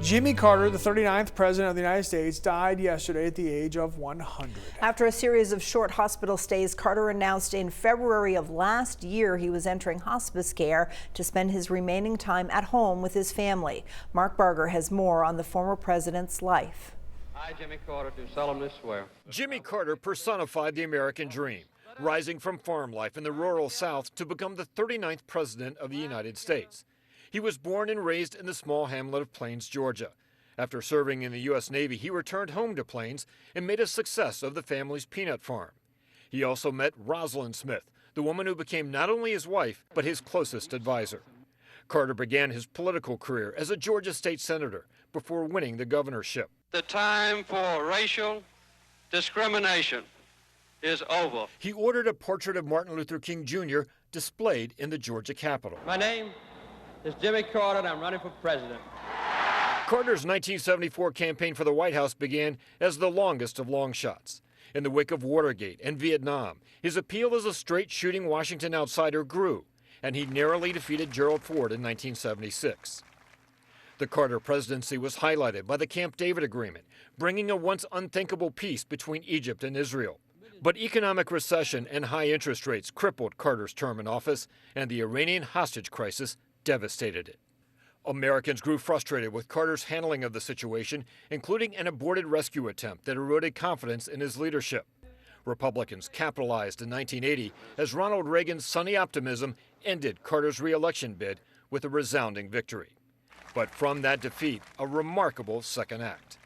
Jimmy Carter, the 39th president of the United States, died yesterday at the age of 100. After a series of short hospital stays, Carter announced in February of last year he was entering hospice care to spend his remaining time at home with his family. Mark Barger has more on the former president's life. I, Jimmy Carter, do solemnly swear. Jimmy Carter personified the American dream, rising from farm life in the rural South to become the 39th president of the United States. He was born and raised in the small hamlet of Plains, Georgia. After serving in the U.S. Navy, he returned home to Plains and made a success of the family's peanut farm. He also met Rosalind Smith, the woman who became not only his wife, but his closest advisor. Carter began his political career as a Georgia state senator before winning the governorship. The time for racial discrimination is over. He ordered a portrait of Martin Luther King Jr. displayed in the Georgia Capitol. My name is Jimmy Carter, and I'm running for president. Carter's 1974 campaign for the White House began as the longest of long shots. In the wake of Watergate and Vietnam, his appeal as a straight-shooting Washington outsider grew, and he narrowly defeated Gerald Ford in 1976. The Carter presidency was highlighted by the Camp David Agreement, bringing a once unthinkable peace between Egypt and Israel. But economic recession and high interest rates crippled Carter's term in office, and the Iranian hostage crisis devastated it. Americans grew frustrated with Carter's handling of the situation, including an aborted rescue attempt that eroded confidence in his leadership. Republicans capitalized in 1980 as Ronald Reagan's sunny optimism ended Carter's re-election bid with a resounding victory. But from that defeat, a remarkable second act.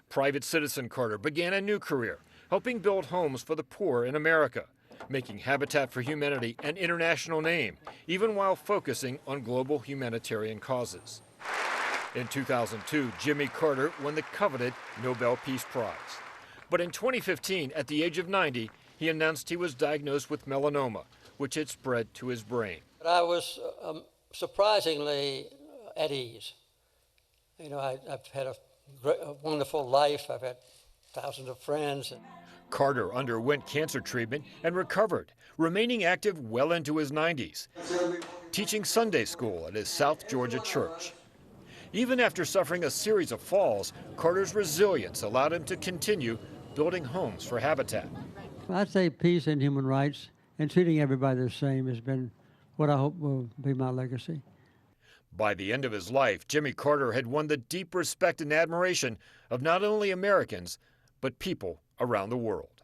Private citizen Carter began a new career, helping build homes for the poor in America, making Habitat for Humanity an international name, even while focusing on global humanitarian causes. In 2002, Jimmy Carter won the coveted Nobel Peace Prize. But in 2015, at the age of 90, he announced he was diagnosed with melanoma, which had spread to his brain. I was surprisingly at ease. You know, I've had a wonderful life. I've had thousands of friends. Carter underwent cancer treatment and recovered, remaining active well into his 90s, teaching Sunday school at his South Georgia church. Even after suffering a series of falls, Carter's resilience allowed him to continue building homes for Habitat. I'd say peace and human rights and treating everybody the same has been what I hope will be my legacy. By the end of his life, Jimmy Carter had won the deep respect and admiration of not only Americans, but people around the world.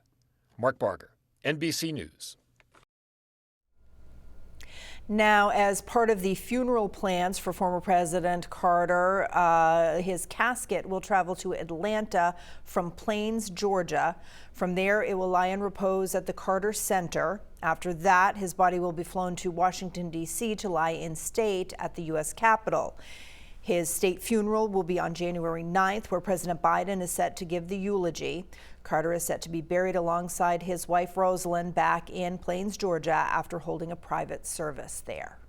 Mark Barger, NBC News. Now, as part of the funeral plans for former President Carter, his casket will travel to Atlanta from Plains, Georgia. From there, it will lie in repose at the Carter Center. After that, his body will be flown to Washington, D.C. to lie in state at the U.S. Capitol. His state funeral will be on January 9th, where President Biden is set to give the eulogy. Carter is set to be buried alongside his wife Rosalind back in Plains, Georgia, after holding a private service there.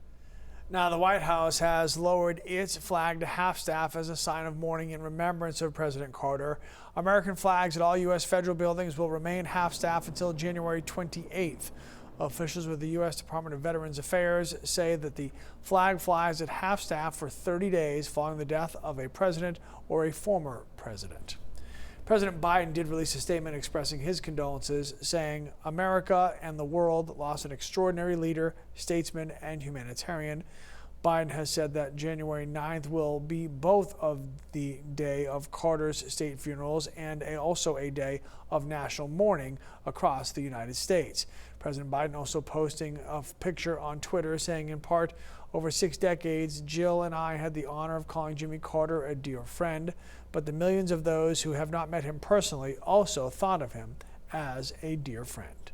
Now, the White House has lowered its flag to half-staff as a sign of mourning in remembrance of President Carter. American flags at all U.S. federal buildings will remain half-staff until January 28th. Officials with the U.S. Department of Veterans Affairs say that the flag flies at half-staff for 30 days following the death of a president or a former president. President Biden did release a statement expressing his condolences, saying America and the world lost an extraordinary leader, statesman, and humanitarian. Biden has said that January 9th will be both of the day of Carter's state funerals and also a day of national mourning across the United States. President Biden also posting a picture on Twitter saying, in part, over 6 decades, Jill and I had the honor of calling Jimmy Carter a dear friend, but the millions of those who have not met him personally also thought of him as a dear friend.